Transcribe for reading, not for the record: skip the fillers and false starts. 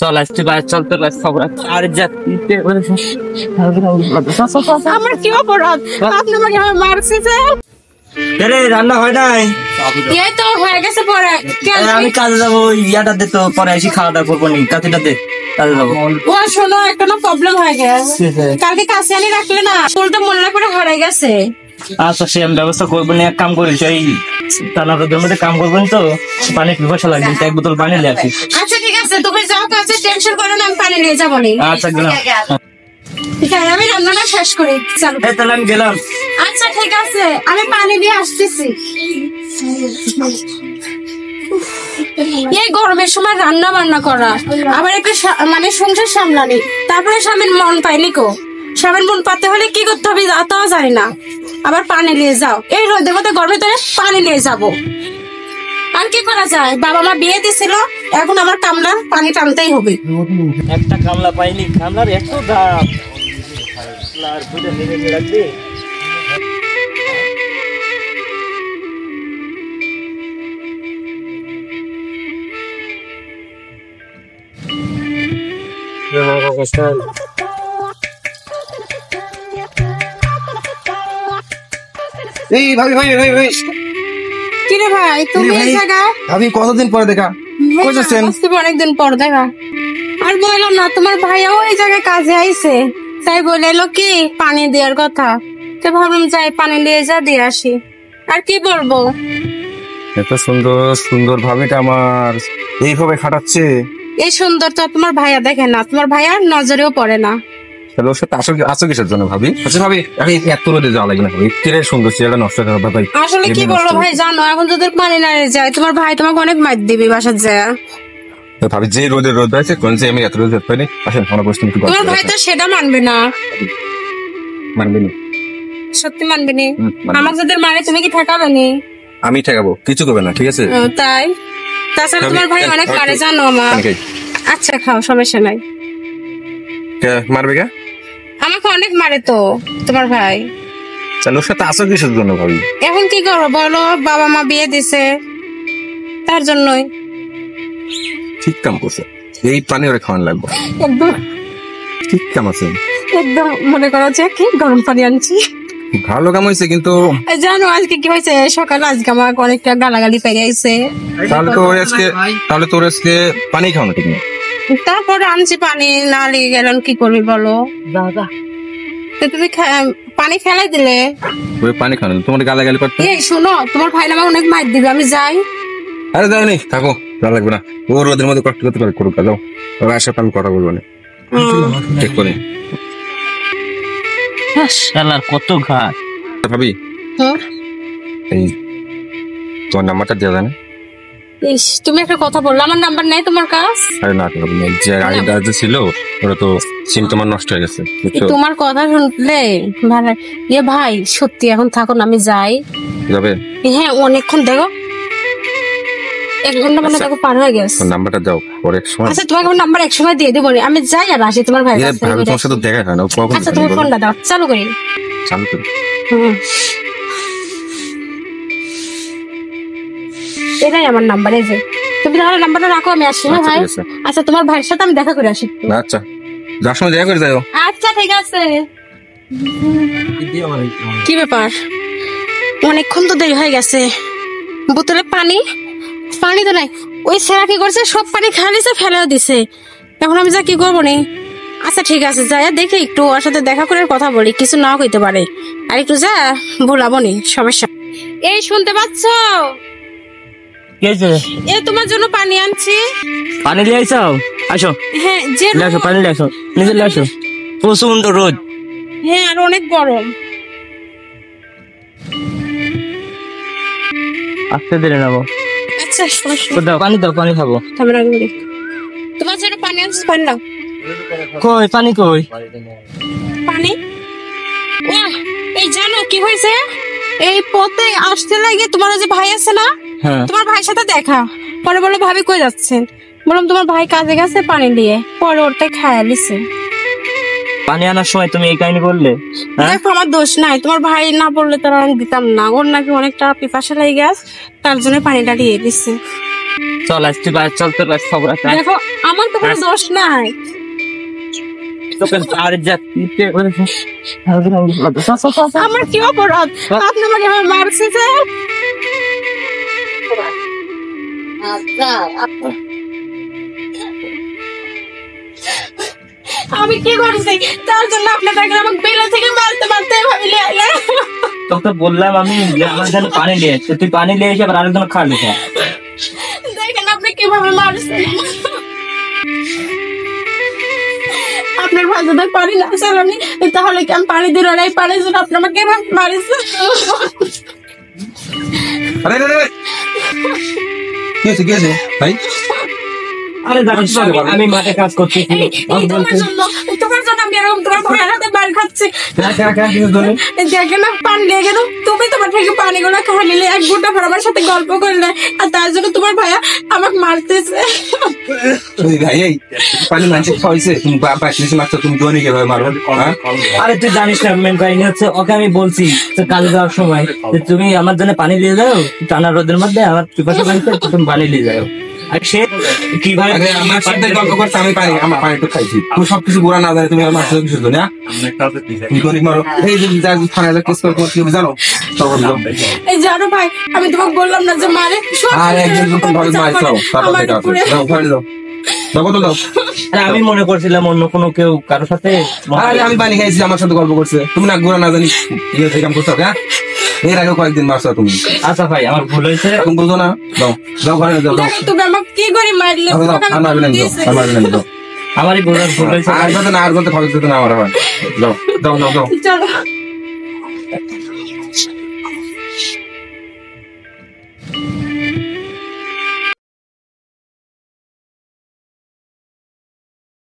চল আসতে বাইরে চল তোর কাছে খবর আছে। আর যাতে আমার কি অপরাধ? আপনি আমাকে মারছেন। রে রান্না হয় নাই? এই তো হয়ে গেছে পরে। আমি কাজে যাবো, ইয়াটাতে তো পরে এসে খাওয়া দাওয়া করবো নি, কাতিটাতে কাজে যাবো। ও শোনো, একটা না প্রবলেম হয়ে গেছে। কালকে কাছে আনি রাখলে না, চুলটা মনে করে হারাই গেছে। আচ্ছা সে আমি ব্যবস্থা করবো না, এক কাম করিস এই টানা রোদের মধ্যে কাম করবেন তো পানি পিপাসা লাগবে, এক বোতল পানি নিয়ে আসিস। আচ্ছা ঠিক আছে, তুমি যাও কাছে, টেনশন করো না, আমি পানি নিয়ে যাবো নি। আচ্ছা গেলাম। ঠিক আছে, আমি রান্নাটা শেষ করি। চলো। তাহলে আমি গেলাম। আচ্ছা ঠিক আছে, আমি পানি দিয়ে আসতেছি। এই গরমের সময় রান্না বান্না করা, আবার একটা মানে সংসার সামলানি, তারপরে স্বামীর মন পাইনি কো। স্বামীর মন পাতে হলে কি করতে হবে তাও জানি না, আবার পানি নিয়ে যাও। এই রোদের মধ্যে গরমে তো পানি নিয়ে যাবো, আর কি করা যায়? বাবা মা বিয়ে দিছিল, এখন আমার কামলা পানি টানতেই হবে। একটা কামলা পাইনি, কামলার এত দাম। আর দুটো নিয়ে রাখবি। এই ভাবি ভাই ভাই ভাই কিরে ভাই, তুমি এই জায়গায়? ভাবি কতদিন পরে দেখা, কই যাচ্ছেন? অনেকদিন পর দেখা। আর বললাম না, তোমার ভাইয়াও এই জায়গায় কাজে আইছে, তাই বলে এলো কি পানি দেওয়ার কথা। তো ভাবলাম যাই পানি নিয়ে যা দিয়ে আসি। আর কি বলবো, এত সুন্দর সুন্দর ভাবিটা আমার এইভাবে খাটাচ্ছে। এই সুন্দর তো তোমার ভাইয়া দেখে না, তোমার ভাইয়ার নজরেও পড়ে না। তাহলে ওর সাথে আসো কিসের জন্য ভাবি? আচ্ছা ভাবি, এত রোদে যাওয়া লাগে না ভাবি, কিরে সুন্দর চেহারা নষ্ট করা ভাই। আসলে কি বলবো ভাই, জানো এখন যদি পানি না যায় তোমার ভাই তোমাকে অনেক মার দিবে বাসার যায়। ভাবি যে রোদ আছে কোন যে আমি এত রোদ যেতে পারি, আসেন আমরা বসে একটু গল্প তোমার ভাই তো সেটা মানবে না। মানবে না? সত্যি মানবে না? আমাকে যদি মারে তুমি কি ঠেকাবে নি? আমি ঠেকাবো, কিছু করবে না, ঠিক আছে? তাই? তাছাড়া তোমার ভাই অনেক মারে জানো আমার। আচ্ছা খাও, সমস্যা নাই। মারবে কে? আমাকে অনেক মারে তো তোমার ভাই। তাহলে ওর সাথে আসো কিসের জন্য ভাবি? এখন কি করবো বলো, বাবা মা বিয়ে দিছে তার জন্যই। ঠিক কাম করছে, এই পানি ওরে খাওয়ান লাগবে। একদম ঠিক কাম আছে, একদম মনে করো যে কি গরম পানি আনছি। ভালো কাম হয়েছে, কিন্তু জানো আজকে কি হয়েছে? সকালে আজকে আমাকে অনেকটা গালাগালি পেয়ে আইছে। তাহলে তোর আজকে পানি খাওয়ানো ঠিক না। তারপরে আনছি পানি, না লেগে গেলেন কি করবি বলো? তো তুমি পানি ফেলাই দিলে। ওই পানি খাওয়ানো তোমার গালাগালি করতে। এই শোনো, তোমার ভাই আমাকে অনেক মার দিবে, আমি যাই। আরে যাও নি, থাকো, ভালো লাগবে না। ও রোদের মধ্যে কষ্ট করতে পারে, করুক, যাও। ওর আসার পর আমি কথা বলবো না, ঠিক করে। শালার কত ঘাট। ভাবি এই তোমার নাম্বারটা দেওয়া যায় না? ইস, তুমি একটা কথা বললো, আমার নাম্বার নাই তোমার কাছ? আরে না, যে গাড়িটা যে ছিল ওরা তো সিম তোমার নষ্ট হয়ে গেছে। তোমার কথা শুনলে ভালো। ইয়ে ভাই সত্যি এখন থাকো না, আমি যাই। যাবে? হ্যাঁ অনেকক্ষণ, দেখো 1 ঘন্টা মানে দেখো পার হয়ে গেছে। নাম্বারটা দাও, পরে এক সময়। আচ্ছা তোমাকে আমার নাম্বার এক সময় দিয়ে দেবো, আমি যাই আর আসি তোমার ভাই। ভাবি তোমার সাথে দেখা হয় না, কখন? আচ্ছা তুমি ফোনটা দাও, চালু করি। চালু করি। এটাই আমার নাম্বার, এই যে তুমি তাহলে নাম্বারটা রাখো, আমি আসি। হ্যাঁ ভাই, আচ্ছা তোমার ভাইয়ের সাথে আমি দেখা করে আসি। আচ্ছা, যার সময় দেখা করে যাও। আচ্ছা ঠিক আছে। কি ব্যাপার, অনেকক্ষণ তো দেরি হয়ে গেছে। বোতলে পানি তো নাই। ওই ছেঁড়া কি করছে, সব পানি খেয়ে নিছে, ফেলেও দিছে। এখন আমি যা কি করবো নি? আচ্ছা ঠিক আছে, যাই দেখি একটু ওর সাথে দেখা করে কথা বলি, কিছু নাও কইতে পারে। আর একটু যা ভুলাবো নি, সমস্যা। এই শুনতে পাচ্ছ? এই তোমার জন্য পানি আনছি। পানি নিয়ে আইসো, আসো। হ্যাঁ যে আসো, পানি নিয়ে আসো, নিজে আসো। প্রচন্ড রোদ। হ্যাঁ আর অনেক গরম। আসতে দিলে নেবো। আচ্ছা দাও, পানি দাও, পানি খাবো। তোমার জন্য পানি আনছি, পানি দাও। কই পানি, কই পানি? এই জানো কি হয়েছে, এই পথে আসতে লাগে তোমার যে ভাই আছে না, তোমার ভাইয়ের সাথে দেখা। পরে বলো ভাবি কই যাচ্ছেন, বললাম তোমার ভাই কাজে গেছে পানি দিয়ে, পরে ওরটাই খায়া লিছে। পানি আনার সময় তুমি এই কাহিনী করলে? দেখো আমার দোষ নাই, তোমার ভাই না বললে তো আমি দিতাম না। ওর নাকি অনেকটা পিপাসা লেগে গেছে, তার জন্য পানিটা দিয়ে দিচ্ছে। চল আসছি ভাই, চল তোর কাছে খবর আছে। দেখো আমার তো কোনো দোষ নাই। তোকে আর যা দিতে বলেছে। আমার কি অপরাধ? আপনি আমাকে এভাবে মারছেন যে? আমি কি করছি তার জন্য আপনি দেখেন আমাকে বেলা থেকে মারতে মারতে এভাবে নিয়ে আইলেন? তোকে বললাম আমি যে আমার জন্য পানি নিয়ে এসে, তুই পানি নিয়ে এসে আবার আরেকজন খালি খা। দেখেন আপনি কিভাবে মারছেন। আপনার ভাই যদি পানি না চালানি তাহলে কি আমি পানি দিল নাই? পানির জন্য আপনি আমাকে এভাবে মারিছেন। আরে আরে আরে কি হয়েছে ভাই? আরে জানিস না, আমি মাঠে কাজ করতেছি। তোমার জন্য আমি এরকম তোমার ভাইয়ের হাতে মার খাচ্ছি। কিছু ধরে দেখে না পানি লেগে গেল, তুমি তোমার থেকে পানিগুলো খাই নিলে, এক ঘন্টা পর আমার সাথে গল্প করলে, আর তার জন্য তোমার ভাইয়া আমাকে মারতেছে। ওই ভাই এই পানি মানুষ খাওয়াইছে, তুমি পাশে মারছো, তুমি দোনে কিভাবে মারো? হ্যাঁ? আরে তুই জানিস না মেন কাহিনী হচ্ছে, ওকে আমি বলছি যে কাল যাওয়ার সময় যে তুমি আমার জন্য পানি দিয়ে যাও, টানা রোদের মধ্যে আমার পিপাসা লাগছে, তুমি পানি দিয়ে যাও। আর সে কিভাবে আরে আমার সাথে গল্প করছে, আমি পানি, আমার পানি একটু খাইছি। তুমি সবকিছু বুড়া না জানে, তুমি আমার মারছো কিছু জন্য? তুমি দোনে মারো, এই যে যা থানায় কেস করে তোমার কি হবে জানো? তখন এই জানো ভাই, আমি তোমাকে বললাম না যে মারে? আর একজন যখন ঘরে মারছো, তারপর আমার দেখা আছে। উপরে দাও ঘরে দাও, দাও কত দাও। আরে আমি মনে করছিলাম অন্য কোনো কেউ কারোর সাথে আরে আমি পানি খাইছি, আমার সাথে গল্প করছে, তুমি না গুড়া না জানি ইয়ে থেকে কাম করছো, হ্যাঁ? এর আগে কয়েকদিন মারছো তুমি, আচ্ছা ভাই আমার ভুল হয়েছে। এখন বুঝো না? দাও দাও ঘরে দাও, দাও তুমি আমাকে কি করে মারলে? দাও, দাও, আর মারবে না, দাও, আর মারবে না, দাও। আমারই ভুল হয়েছে। আর যাতে না, আর যাতে খরচ দিতে না আমার হয়। দাও দাও দাও দাও চলো।